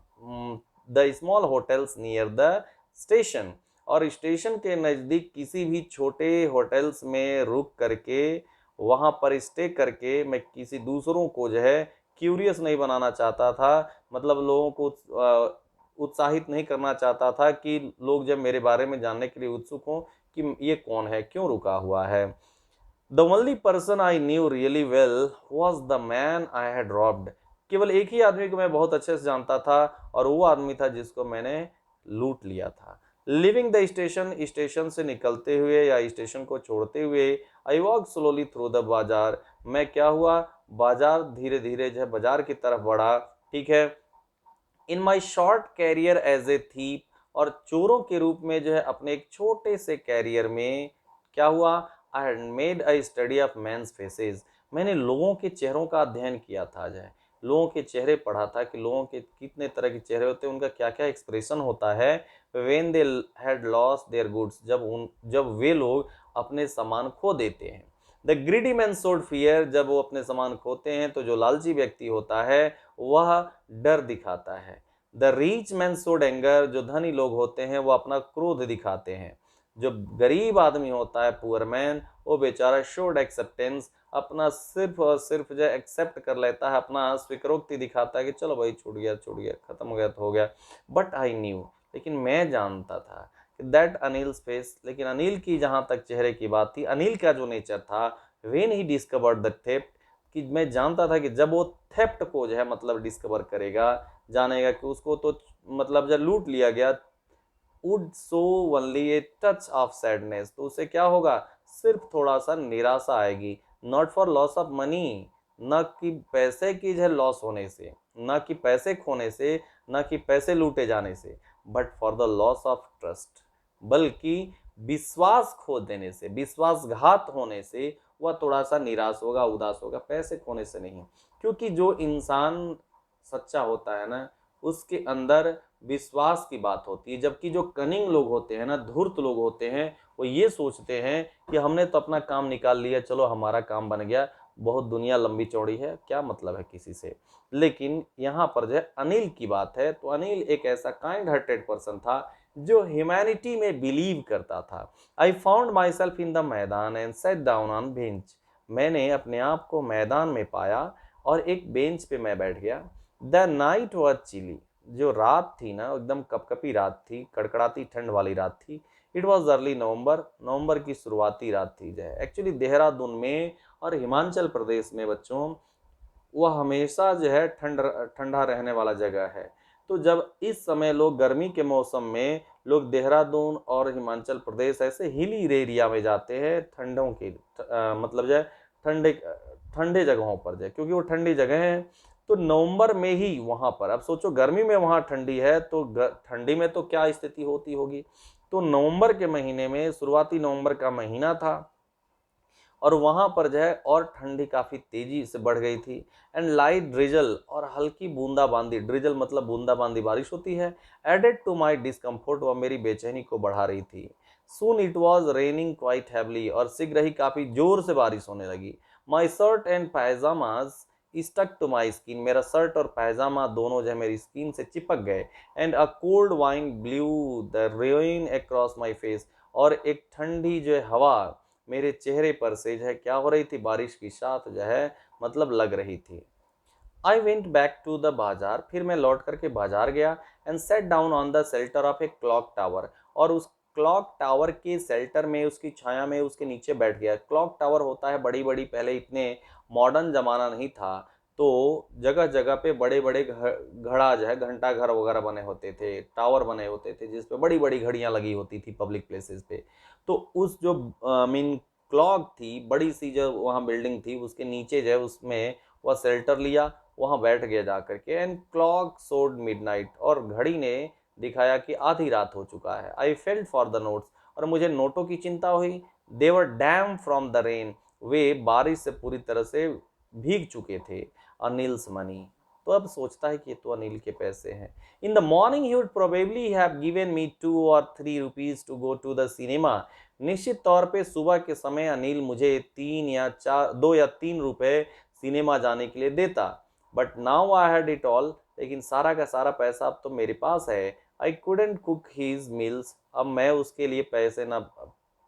the small hotels near the station, और स्टेशन के नज़दीक किसी भी छोटे होटल्स में रुक करके, वहाँ पर स्टे करके मैं किसी दूसरों को जो है क्यूरियस नहीं बनाना चाहता था, मतलब लोगों को उत्साहित नहीं करना चाहता था कि लोग जब मेरे बारे में जानने के लिए उत्सुक हों कि ये कौन है, क्यों रुका हुआ है। The only person I knew really well was the man I had robbed, केवल एक ही आदमी को मैं बहुत अच्छे से जानता था, और वो आदमी था जिसको मैंने लूट लिया था। लिविंग द स्टेशन, स्टेशन से निकलते हुए या स्टेशन को छोड़ते हुए, I walk slowly through the बाजार, मैं क्या हुआ, बाजार धीरे धीरे जो है बाजार की तरफ बढ़ा, ठीक है। In my short career as a thief, और चोरों के रूप में जो है अपने एक छोटे से कैरियर में क्या हुआ, I had made a study of men's faces, मैंने लोगों के चेहरों का अध्ययन किया था, जो है लोगों के चेहरे पढ़ा था कि लोगों के कितने तरह के चेहरे होते हैं, उनका क्या क्या एक्सप्रेशन होता है। When they had lost their goods, जब वे लोग अपने सामान खो देते हैं। The greedy man showed fear, जब वो अपने सामान खोते हैं तो जो लालची व्यक्ति होता है वह डर दिखाता है। The reach man showed anger, जो धनी लोग होते हैं वो अपना क्रोध दिखाते हैं। जो गरीब आदमी होता है, पुअर मैन, वो बेचारा शोड एक्सेप्टेंस, अपना सिर्फ और सिर्फ जो एक्सेप्ट कर लेता है, अपना स्वीकारोक्ति दिखाता है कि चलो भाई छूट गया खत्म हो गया तो हो गया। बट आई न्यू, लेकिन मैं जानता था कि दैट अनिल्स फेस, लेकिन अनिल की जहां तक चेहरे की बात थी, अनिल का जो नेचर था, when he discovered the theft, कि मैं जानता था कि जब वो थेफ्ट को जो है मतलब डिस्कवर करेगा, जानेगा कि उसको तो मतलब जब लूट लिया गया, would so only a touch of sadness, तो उसे क्या होगा, सिर्फ थोड़ा सा निराशा आएगी। Not for loss of money, न कि पैसे की जो है लॉस होने से, न कि पैसे खोने से, न कि पैसे लूटे जाने से, but for the loss of trust, बल्कि विश्वास खो देने से, विश्वासघात होने से वह थोड़ा सा निराश होगा, उदास होगा, पैसे खोने से नहीं। क्योंकि जो इंसान सच्चा होता है ना, उसके अंदर विश्वास की बात होती है, जबकि जो कनिंग लोग होते हैं ना, धूर्त लोग होते हैं, वो ये सोचते हैं कि हमने तो अपना काम निकाल लिया, चलो हमारा काम बन गया, बहुत दुनिया लंबी चौड़ी है, क्या मतलब है किसी से। लेकिन यहाँ पर जो है अनिल की बात है, तो अनिल एक ऐसा काइंड हार्टेड पर्सन था जो ह्यूमैनिटी में बिलीव करता था। I found myself in the maidan and sat down on bench, मैंने अपने आप को मैदान में पाया और एक बेंच पे मैं बैठ गया। द नाइट वॉज चिली, जो रात थी ना एकदम कपकपी रात थी, कड़कड़ाती ठंड वाली रात थी। इट वॉज अर्ली नवंबर, नवंबर की शुरुआती रात थी। जो है एक्चुअली देहरादून में और हिमाचल प्रदेश में बच्चों, वह हमेशा जो है ठंडा रहने वाला जगह है। तो जब इस समय लोग गर्मी के मौसम में लोग देहरादून और हिमाचल प्रदेश ऐसे हिली एरिया में जाते हैं, ठंडों की मतलब जो है ठंडे ठंडे जगहों पर जो है, क्योंकि वो ठंडी जगह है। तो नवंबर में ही वहां पर, अब सोचो गर्मी में वहां ठंडी है तो ठंडी में तो क्या स्थिति होती होगी। तो नवंबर के महीने में, शुरुआती नवंबर का महीना था, और वहां पर जो है और ठंडी काफी तेजी से बढ़ गई थी। एंड लाइट ड्रिजल, और हल्की बूंदाबांदी, ड्रिजल मतलब बूंदाबांदी बारिश होती है, एडेड टू माई डिस्कम्फोर्ट, वह मेरी बेचैनी को बढ़ा रही थी। Soon it was raining quite heavily, और शीघ्र ही काफी जोर से बारिश होने लगी। My shirt and pyjamas stuck to my skin, मेरा शर्ट और पैजामा दोनों जो है मेरी स्किन से चिपक गए। And a cold wine blue the rain across my face, और एक ठंडी जो है हवा मेरे चेहरे पर से जो है क्या हो रही थी, बारिश की साथ जो है मतलब लग रही थी। I went back to the bazaar, फिर मैं लौट करके बाजार गया and sat down on the shelter of a clock tower, और उस क्लॉक टावर के शेल्टर में, उसकी छाया में, उसके नीचे बैठ गया। क्लॉक टावर होता है बड़ी बड़ी, पहले इतने मॉडर्न जमाना नहीं था, तो जगह जगह पे बड़े बड़े घड़ा जो है, घंटा घर वगैरह बने होते थे, टावर बने होते थे जिसपे बड़ी बड़ी घड़ियां लगी होती थी पब्लिक प्लेसेस पे। तो उस जो मीन क्लॉक थी, बड़ी सी जो वहाँ बिल्डिंग थी, उसके नीचे जो है उसमें वह शेल्टर लिया, वहां बैठ गया जा करके। एंड क्लॉक सोड मिडनाइट, और घड़ी ने दिखाया कि आधी रात हो चुका है। I felt for the notes, और मुझे नोटों की चिंता हुई। देवर डैम फ्रॉम द रेन, वे बारिश से पूरी तरह से भीग चुके थे। अनिल्स मनी, तो अब सोचता है कि ये तो अनिल के पैसे हैं। In the morning he would probably have given me 2 or 3 rupees to go to the cinema. निश्चित तौर पे सुबह के समय अनिल मुझे 2 या 3 रुपए सिनेमा जाने के लिए देता। But now I had it all, लेकिन सारा का सारा पैसा अब तो मेरे पास है। I couldn't cook his meals, अब मैं उसके लिए पैसे ना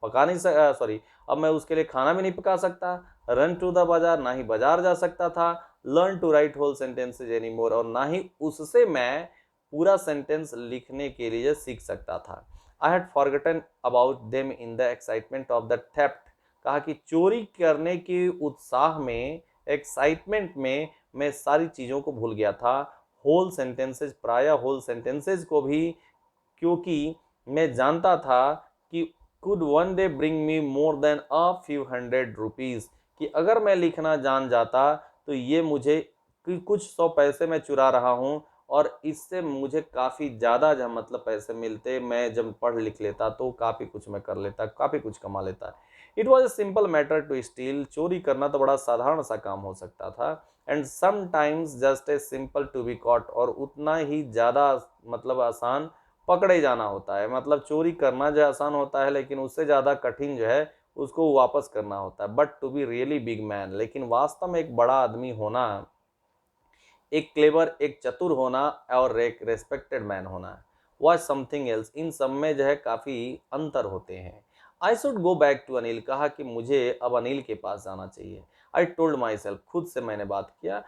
पका नहीं सॉरी, अब मैं उसके लिए खाना भी नहीं पका सकता। रन टू द बाजार, ना ही बाजार जा सकता था। Learn to write whole sentences any more, और ना ही उससे मैं पूरा सेंटेंस लिखने के लिए सीख सकता था। I had forgotten about them in the excitement of the theft, कहा कि चोरी करने के उत्साह में, एक्साइटमेंट में मैं सारी चीज़ों को भूल गया था। होल सेंटेंसेज, प्राय होल सेंटेंसेज को भी, क्योंकि मैं जानता था कि could one day bring me more than a few hundred rupees, कि अगर मैं लिखना जान जाता तो ये मुझे कि कुछ 100 पैसे मैं चुरा रहा हूँ, और इससे मुझे काफ़ी ज़्यादा जब मतलब पैसे मिलते, मैं जब पढ़ लिख लेता तो काफ़ी कुछ मैं कर लेता, काफ़ी कुछ कमा लेता। It was a simple matter to steal, चोरी करना तो बड़ा साधारण सा काम हो सकता था। And sometimes just a simple to be caught, और उतना ही ज़्यादा मतलब आसान पकड़े जाना होता है। मतलब चोरी करना जो आसान होता है, लेकिन उससे ज़्यादा कठिन जो है उसको वापस करना होता है। But to be really big man, लेकिन वास्तव में एक बड़ा आदमी होना, एक क्लेवर, एक चतुर होना, और एक रेस्पेक्टेड मैन होना, वह समथिंग एल्स, इन सब में जो है काफ़ी अंतर होते हैं। I should go back to Anil, कहा कि मुझे अब अनिल के पास जाना चाहिए। आई टोल्ड माई सेल्फ, खुद से मैंने बात किया,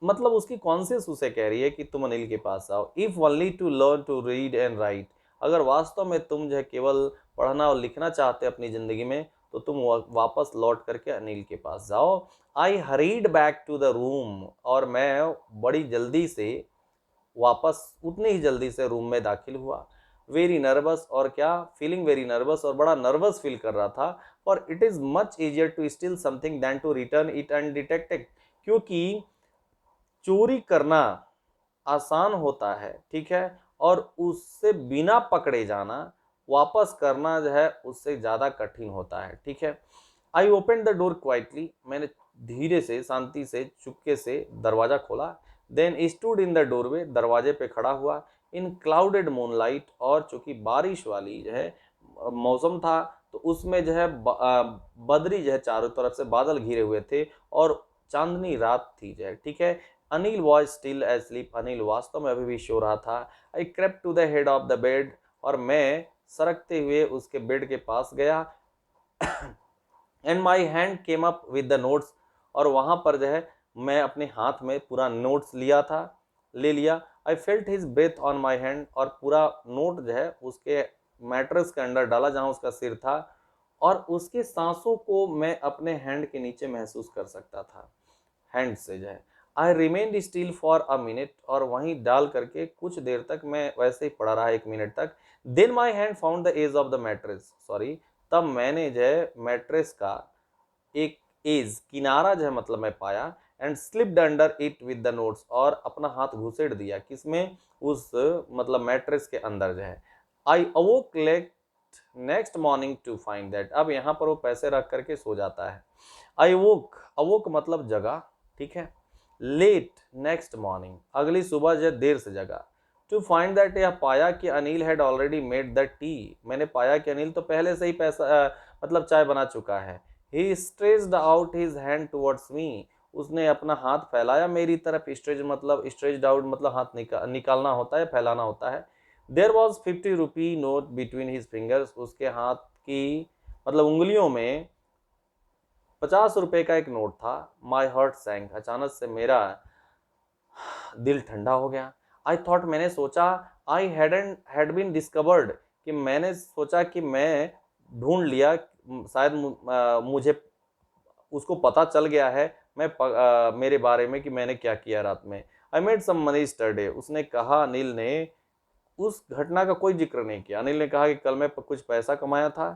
मतलब उसकी कॉन्शियस उसे कह रही है कि तुम अनिल के पास आओ। If only to learn to read and write, अगर वास्तव में तुम जो है केवल पढ़ना और लिखना चाहते अपनी ज़िंदगी में, तो तुम वापस लौट करके अनिल के पास जाओ। I hurried back to the room, और मैं बड़ी जल्दी से वापस, उतनी ही जल्दी से रूम में दाखिल हुआ। वेरी नर्वस, और क्या, फीलिंग वेरी नर्वस, और बड़ा नर्वस फील कर रहा था। और it is much easier to steal something than to return it undetected, क्योंकि चोरी करना आसान होता है, ठीक है, और उससे बिना पकड़े जाना, वापस करना जो है उससे ज़्यादा कठिन होता है, ठीक है। I open the door quietly, मैंने धीरे से, शांति से, चुपके से दरवाज़ा खोला। Then stood in the doorway, दरवाजे पे खड़ा हुआ। इन क्लाउडेड मूनलाइट, और चूंकि बारिश वाली जो है मौसम था, तो उसमें जो है बदरी जो है, चारों तरफ से बादल घिरे हुए थे, और चांदनी रात थी जो है, ठीक है। Anil was still asleep, Anil वास्तव में अभी भी सो रहा था। I crept to the head of the bed, और मैं सरकते हुए उसके बेड के पास गया। And my hand came up with the notes, और वहाँ पर जो है मैं अपने हाथ में पूरा नोट्स ले लिया। I felt his breath on my hand, और पूरा नोट जो है उसके मैट्रेस के अंदर डाला जहाँ उसका सिर था, और उसके सांसों को मैं अपने हैंड के नीचे महसूस कर सकता था, हैंड से जो है। आई remained still for a minute, और वहीं डाल करके कुछ देर तक मैं वैसे ही पड़ा रहा, 1 मिनट तक। Then my hand found the edge of the mattress, sorry, तब मैंने जो है मैट्रेस का एक एज, किनारा जो है मतलब मैं पाया। And slipped under it with the notes, और अपना हाथ घुसेड़ दिया किसमें, उस मतलब मैट्रेस के अंदर जो है। I awoke late next morning to find that, अब यहाँ पर वो पैसे रख करके सो जाता है। आई वोक, अवोक मतलब जगा, ठीक है। लेट, नेक्स्ट मॉर्निंग, अगली सुबह जो देर से जगा। टू फाइंड दैट, यह पाया कि Anil had already made the T, मैंने पाया कि अनिल तो पहले से ही मतलब चाय बना चुका है। He stretched out his hand towards me, उसने अपना हाथ फैलाया मेरी तरफ। स्ट्रेच्ड आउट मतलब हाथ निकालना होता है, फैलाना होता है। There was 50 rupee note between his fingers, उसके हाथ की मतलब उंगलियों में 50 रुपए का एक नोट था। माई हार्ट सैंक, अचानक से मेरा दिल ठंडा हो गया। आई थॉट, मैंने सोचा, आई हैड बीन डिस्कवर्ड, कि मैंने सोचा कि मैं ढूंढ लिया, शायद मुझे उसको पता चल गया है मेरे बारे में कि मैंने क्या किया रात में। I made some money yesterday, उसने कहा, अनिल ने उस घटना का कोई जिक्र नहीं किया। अनिल ने कहा कि कल मैं कुछ पैसा कमाया था।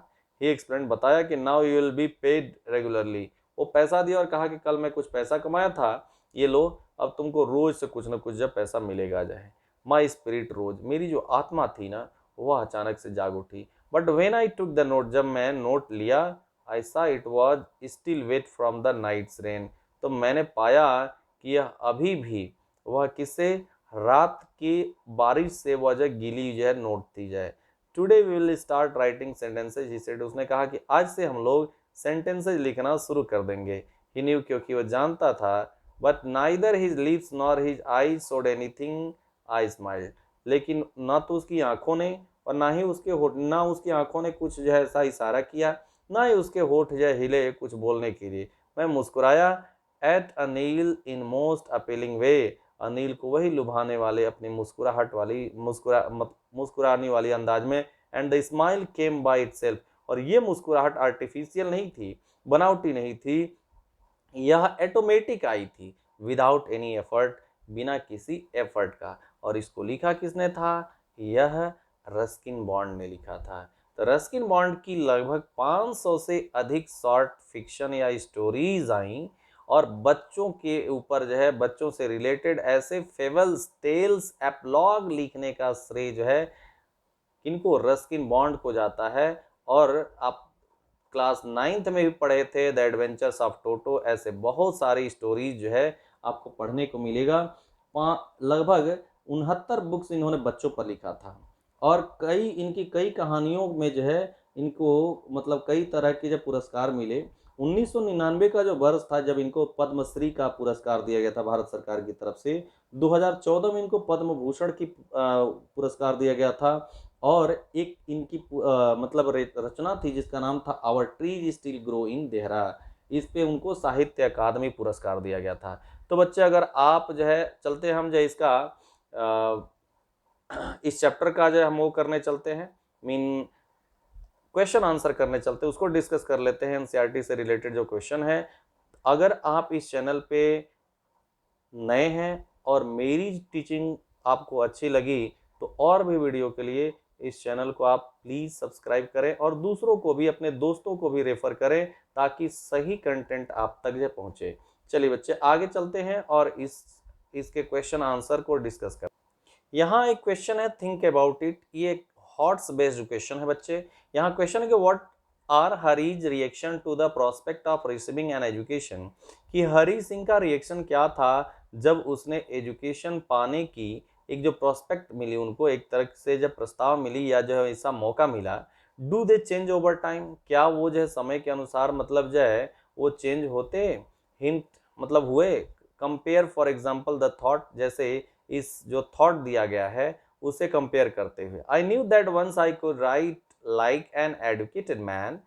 ही एक्सप्लेन, बताया कि now you will be paid regularly. वो पैसा दिया और कहा कि कल मैं कुछ पैसा कमाया था, ये लो, अब तुमको रोज से कुछ ना कुछ जब पैसा मिलेगा जाए। माई स्पिरिट रोज, मेरी जो आत्मा थी ना, वह अचानक से जाग उठी। But when I took the note, जब मैं नोट लिया, I saw it was still wet from the night's rain, तो मैंने पाया कि यह अभी भी वह किससे, रात की बारिश से वजह गीली जो है नोट थी जाए। Today we will start writing sentences, he said, उसने कहा कि आज से हम लोग सेंटेंसेज लिखना शुरू कर देंगे। ही न्यू, क्योंकि वह जानता था, but neither his lips nor his eyes showed anything. I smiled, लेकिन ना तो उसकी आंखों ने और ना ही उसके होठ, ना उसकी आंखों ने कुछ जो है ऐसा इशारा किया, ना ही उसके होठ जो हिले कुछ बोलने के लिए। मैं मुस्कुराया, at Anil in most appealing way, Anil को वही लुभाने वाले अपनी मुस्कुराहट वाली मुस्कुराने वाली अंदाज में। And the smile came by itself, और ये मुस्कुराहट आर्टिफिशियल नहीं थी, बनावटी नहीं थी, यह ऑटोमेटिक आई थी, विदाउट एनी एफर्ट, बिना किसी एफर्ट का। और इसको लिखा किसने था? यह रस्किन बॉन्ड ने लिखा था। तो रस्किन बॉन्ड की लगभग 500 से अधिक शॉर्ट फिक्शन या स्टोरीज आई, और बच्चों के ऊपर जो है, बच्चों से रिलेटेड ऐसे फेबल्स, टेल्स, एप्लॉग लिखने का श्रेय जो है किनको? रस्किन बॉन्ड को जाता है। और आप क्लास 9th में भी पढ़े थे, द एडवेंचर्स ऑफ टोटो, ऐसे बहुत सारी स्टोरीज जो है आपको पढ़ने को मिलेगा। लगभग 69 बुक्स इन्होंने बच्चों पर लिखा था, और इनकी कई कहानियों में जो है इनको मतलब कई तरह के जो पुरस्कार मिले। 1999 का जो वर्ष था जब इनको पद्मश्री का पुरस्कार दिया गया था भारत सरकार की तरफ से, 2014 में इनको पद्म भूषण की पुरस्कार दिया गया था। और एक इनकी मतलब रचना थी जिसका नाम था our trees still grow in Dehra, इस पे उनको साहित्य अकादमी पुरस्कार दिया गया था। तो बच्चे, अगर आप जो है चलते, हम जो इसका इस चैप्टर का जो हम वो करने चलते हैं, मीन क्वेश्चन आंसर करने चलते हैं, उसको डिस्कस कर लेते हैं। एनसीईआरटी से रिलेटेड जो क्वेश्चन है, अगर आप इस चैनल पे नए हैं और मेरी टीचिंग आपको अच्छी लगी, तो और भी वीडियो के लिए इस चैनल को आप प्लीज़ सब्सक्राइब करें, और दूसरों को भी, अपने दोस्तों को भी रेफर करें, ताकि सही कंटेंट आप तक जो पहुंचे। चलिए बच्चे, आगे चलते हैं और इसके क्वेश्चन आंसर को डिस्कस करें। यहाँ एक क्वेश्चन है, थिंक अबाउट इट, ये एक हॉट्स बेस्ड क्वेश्चन है बच्चे। यहाँ क्वेश्चन है कि what are Hari's reaction to the prospect of receiving an education, कि हरी सिंह का रिएक्शन क्या था जब उसने एजुकेशन पाने की एक जो प्रोस्पेक्ट मिली, उनको एक तरह से जब प्रस्ताव मिली या जो ऐसा मौका मिला। Do they change over time, क्या वो जो है समय के अनुसार मतलब जो है वो चेंज होते, हिंट मतलब हुए। Compare for example the thought, जैसे इस जो थॉट दिया गया है उसे कंपेयर करते हुए। I knew that once I could write like an educated man,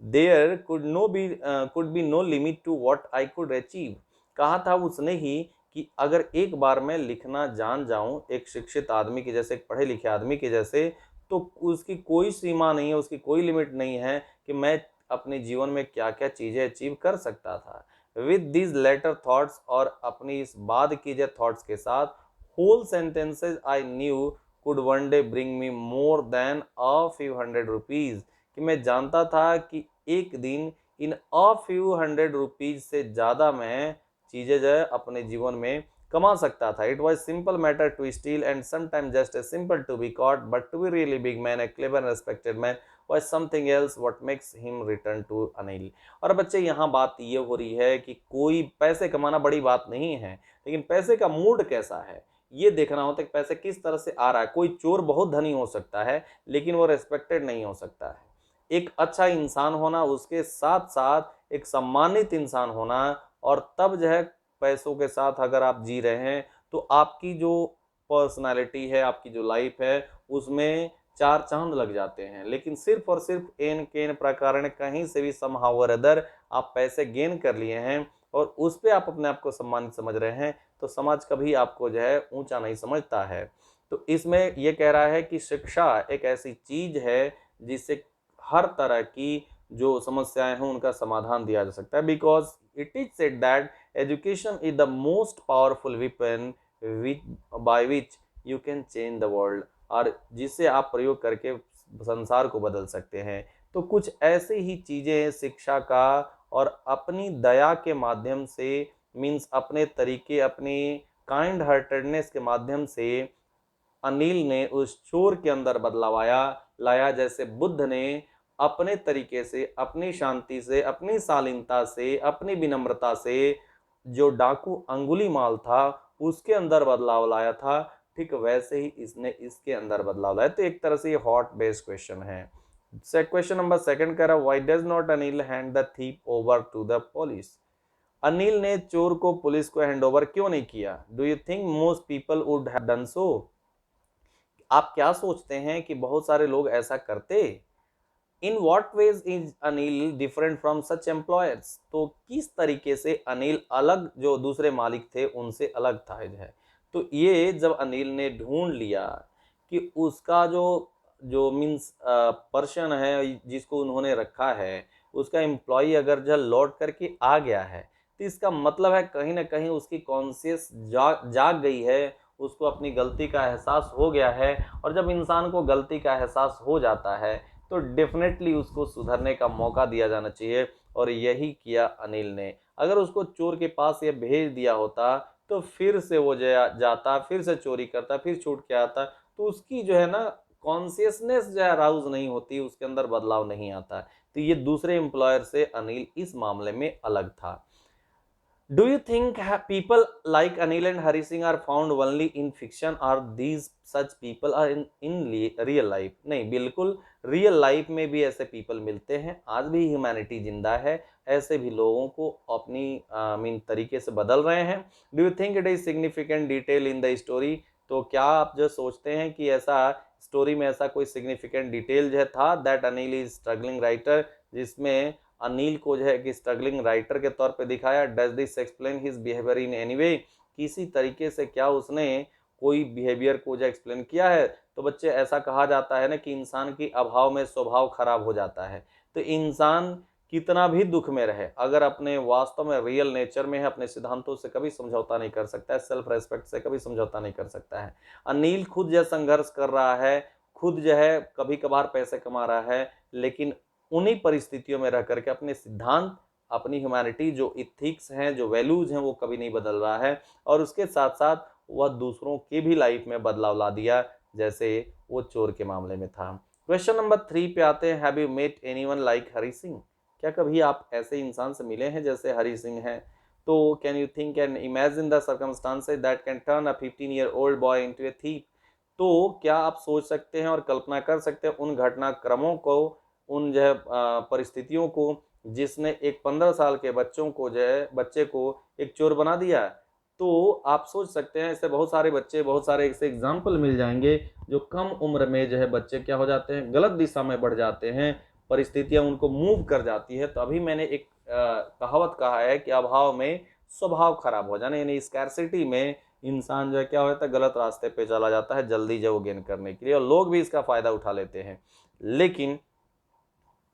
there could be no limit to what I could achieve. कहा था उसने ही कि अगर एक बार मैं लिखना जान जाऊं एक शिक्षित आदमी के जैसे, एक पढ़े लिखे आदमी के जैसे, तो उसकी कोई सीमा नहीं है, उसकी कोई लिमिट नहीं है कि मैं अपने जीवन में क्या क्या चीजें अचीव कर सकता था। विद दीज लेटर थॉट्स, और अपनी इस बाद की जो थॉट्स के साथ, whole sentences I knew could one day bring me more than a few hundred rupees, कि मैं जानता था कि एक दिन इन अ फ्यू हंड्रेड रुपीज से ज़्यादा मैं चीज़ें जो है अपने जीवन में कमा सकता था। It was simple matter to steal and sometime just a simple to be caught, but to be really big man, a clever and respected man was something else what makes him return to Anil. और बच्चे, यहाँ बात ये हो रही है कि कोई पैसे कमाना बड़ी बात नहीं है, लेकिन पैसे का मूड कैसा है ये देखना होता है कि पैसे किस तरह से आ रहा है। कोई चोर बहुत धनी हो सकता है लेकिन वो रेस्पेक्टेड नहीं हो सकता है। एक अच्छा इंसान होना, उसके साथ साथ एक सम्मानित इंसान होना, और तब जो है पैसों के साथ अगर आप जी रहे हैं तो आपकी जो पर्सनालिटी है, आपकी जो लाइफ है, उसमें चार चांद लग जाते हैं। लेकिन सिर्फ और सिर्फ एन केन प्रकार कहीं से भी समहाउ और अदर आप पैसे गेन कर लिए हैं और उस पे आप अपने आप को सम्मानित समझ रहे हैं, तो समाज कभी आपको जो है ऊंचा नहीं समझता है। तो इसमें ये कह रहा है कि शिक्षा एक ऐसी चीज है जिससे हर तरह की जो समस्याएं हैं उनका समाधान दिया जा सकता है, because it is said that education is the most powerful weapon by which you can change the world, और जिसे आप प्रयोग करके संसार को बदल सकते हैं। तो कुछ ऐसी ही चीजें शिक्षा का और अपनी दया के माध्यम से, मीन्स अपने तरीके, अपनी काइंड हार्टेडनेस के माध्यम से अनिल ने उस चोर के अंदर बदलाव लाया, जैसे बुद्ध ने अपने तरीके से, अपनी शांति से, अपनी शालीनता से, अपनी विनम्रता से जो डाकू अंगुलीमाल था उसके अंदर बदलाव लाया था, ठीक वैसे ही इसने इसके अंदर बदलाव लाया। तो एक तरह से ये हॉट बेस्ड क्वेश्चन है। क्वेश्चन नंबर सेकंड कह रहा, why does not Anil hand the thief over to the police? Anil ने चोर को पुलिस को हैंड ओवर क्यों नहीं किया? Do you think most people would have done so? आप क्या सोचते हैं कि बहुत सारे लोग ऐसा करते? In what veg is Anil different from such employers? तो किस तरीके से अनिल अलग, जो दूसरे मालिक थे उनसे अलग था है? तो ये जब अनिल ने ढूंढ लिया कि उसका जो जो मीन्स पर्सन है जिसको उन्होंने रखा है, उसका एम्प्लॉय अगर जो लौट करके आ गया है, तो इसका मतलब है कहीं ना कहीं उसकी कॉन्शियस जाग गई है, उसको अपनी गलती का एहसास हो गया है। और जब इंसान को गलती का एहसास हो जाता है तो डेफिनेटली उसको सुधरने का मौका दिया जाना चाहिए, और यही किया अनिल ने। अगर उसको चोर के पास ये भेज दिया होता तो फिर से वो जाता, फिर से चोरी करता, फिर छूट के आता, तो उसकी जो है ना कॉन्शियसनेस जो है अराउज नहीं होती, उसके अंदर बदलाव नहीं आता। तो ये दूसरे एम्प्लॉयर से अनिल इस मामले में अलग था। Do you think people like Anil and Hari Singh are found only in fiction, or these such people are in real life? नहीं, बिल्कुल रियल लाइफ में भी ऐसे पीपल मिलते हैं, आज भी ह्यूमैनिटी जिंदा है, ऐसे भी लोगों को अपनी मीन तरीके से बदल रहे हैं। Do you think it is significant detail in the story? तो क्या आप जो सोचते हैं कि ऐसा स्टोरी में ऐसा कोई सिग्निफिकेंट डिटेल जो था, that Anil is struggling writer, जिसमें अनिल को जो है कि स्ट्रगलिंग राइटर के तौर पे दिखाया? Does this explain his behaviour in any way? किसी तरीके से क्या उसने कोई बिहेवियर को जो एक्सप्लेन किया है? तो बच्चे ऐसा कहा जाता है ना कि इंसान की अभाव में स्वभाव खराब हो जाता है। तो इंसान कितना भी दुख में रहे, अगर अपने वास्तव में रियल नेचर में है, अपने सिद्धांतों से कभी समझौता नहीं कर सकता है, सेल्फ रेस्पेक्ट से कभी समझौता नहीं कर सकता है। अनिल खुद जो संघर्ष कर रहा है, खुद जो है कभी कभार पैसे कमा रहा है, लेकिन उन्हीं परिस्थितियों में रह करके अपने सिद्धांत, अपनी ह्यूमैनिटी, जो इथिक्स हैं, जो वैल्यूज हैं, वो कभी नहीं बदल रहा है। और उसके साथ साथ वह दूसरों की भी लाइफ में बदलाव ला दिया, जैसे वो चोर के मामले में था। क्वेश्चन नंबर 3 पे आते हैं, have you met anyone like Hari Singh? क्या कभी आप ऐसे इंसान से मिले हैं जैसे हरी सिंह हैं? तो can you think and imagine the circumstances that can turn a 15-year-old boy into a thief? तो क्या आप सोच सकते हैं और कल्पना कर सकते हैं उन घटनाक्रमों को, उन जो है परिस्थितियों को, जिसने एक 15 साल के बच्चे को एक चोर बना दिया? तो आप सोच सकते हैं ऐसे बहुत सारे बच्चे, बहुत सारे ऐसे एग्जाम्पल मिल जाएंगे जो कम उम्र में जो है बच्चे क्या हो जाते हैं, गलत दिशा में बढ़ जाते हैं, परिस्थितियां उनको मूव कर जाती है। तो अभी मैंने एक कहावत कहा है कि अभाव में स्वभाव खराब हो जाना, यानी स्कैर्सिटी में इंसान जो है क्या हो जाता है, गलत रास्ते पे चला जाता है जल्दी जो गेन करने के लिए, और लोग भी इसका फायदा उठा लेते हैं। लेकिन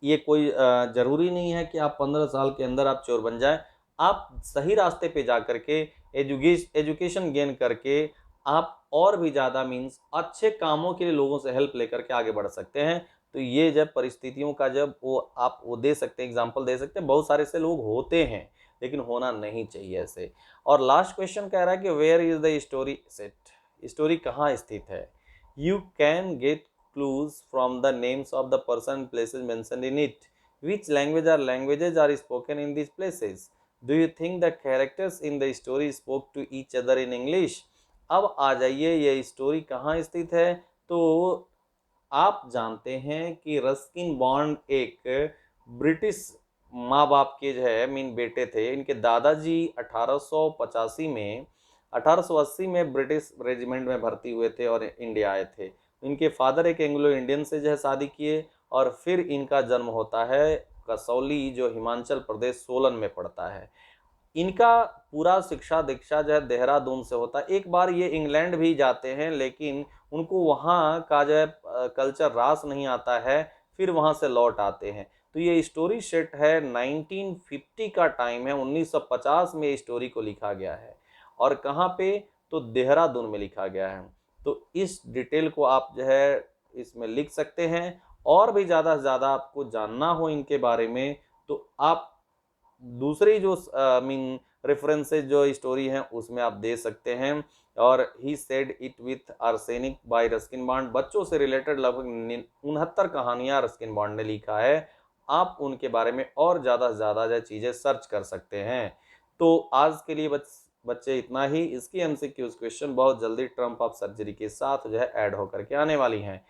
ये कोई जरूरी नहीं है कि आप 15 साल के अंदर आप चोर बन जाए। आप सही रास्ते पे जा करके एजुकेशन गेन करके आप और भी ज़्यादा मीन्स अच्छे कामों के लिए लोगों से हेल्प लेकर के आगे बढ़ सकते हैं। तो ये जब परिस्थितियों का जब वो आप वो दे सकते हैं, एग्जाम्पल दे सकते हैं, बहुत सारे से लोग होते हैं, लेकिन होना नहीं चाहिए ऐसे। और लास्ट क्वेश्चन कह रहा है कि where is the story set? Story कहाँ स्थित है? You can get clues from the names of the person and places mentioned in it. Which languages are spoken in these places? Do you think the characters in the story spoke to each other in English? अब आ जाइए, ये story कहाँ स्थित है? तो आप जानते हैं कि रस्किन बॉन्ड एक ब्रिटिश माँ बाप के जो है मीन बेटे थे। इनके दादाजी 1885 में 1880 में ब्रिटिश रेजिमेंट में भर्ती हुए थे और इंडिया आए थे। इनके फादर एक एंग्लो इंडियन से जो है शादी किए, और फिर इनका जन्म होता है कसौली, जो हिमाचल प्रदेश सोलन में पड़ता है। इनका पूरा शिक्षा दीक्षा जो है देहरादून से होता है। एक बार ये इंग्लैंड भी जाते हैं, लेकिन उनको वहाँ का जो है कल्चर रास नहीं आता है, फिर वहाँ से लौट आते हैं। तो ये स्टोरी सेट है 1950 का टाइम है, 1950 में स्टोरी को लिखा गया है। और कहाँ पे? तो देहरादून में लिखा गया है। तो इस डिटेल को आप जो है इसमें लिख सकते हैं। और भी ज़्यादा से ज़्यादा आपको जानना हो इनके बारे में, तो आप दूसरी जो मीन रेफरेंसेज जो स्टोरी हैं उसमें आप दे सकते हैं। और he said it with arsenic bye Ruskin bond, बच्चों से रिलेटेड लगभग 69 कहानियां रस्किन बॉन्ड ने लिखा है। आप उनके बारे में और ज़्यादा से ज़्यादा जो चीज़ें सर्च कर सकते हैं। तो आज के लिए बच्चे इतना ही। इसकी एमसीक्यूज क्वेश्चन बहुत जल्दी ट्रम्प ऑफ सर्जरी के साथ जो है ऐड होकर के आने वाली हैं।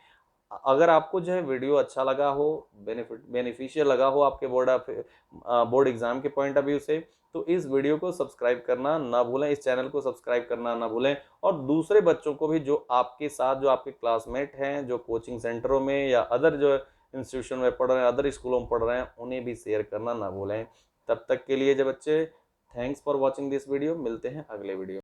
अगर आपको जो है वीडियो अच्छा लगा हो, बेनिफिशियल लगा हो आपके बोर्ड एग्जाम के पॉइंट ऑफ व्यू से, तो इस वीडियो को सब्सक्राइब करना ना भूलें, इस चैनल को सब्सक्राइब करना ना भूलें। और दूसरे बच्चों को भी जो आपके साथ, जो आपके क्लासमेट हैं, जो कोचिंग सेंटरों में या अदर जो इंस्टीट्यूशन में पढ़ रहे हैं, अदर स्कूलों में पढ़ रहे हैं, उन्हें भी शेयर करना ना भूलें। तब तक के लिए जो बच्चे, thanks for watching this video. मिलते हैं अगले वीडियो।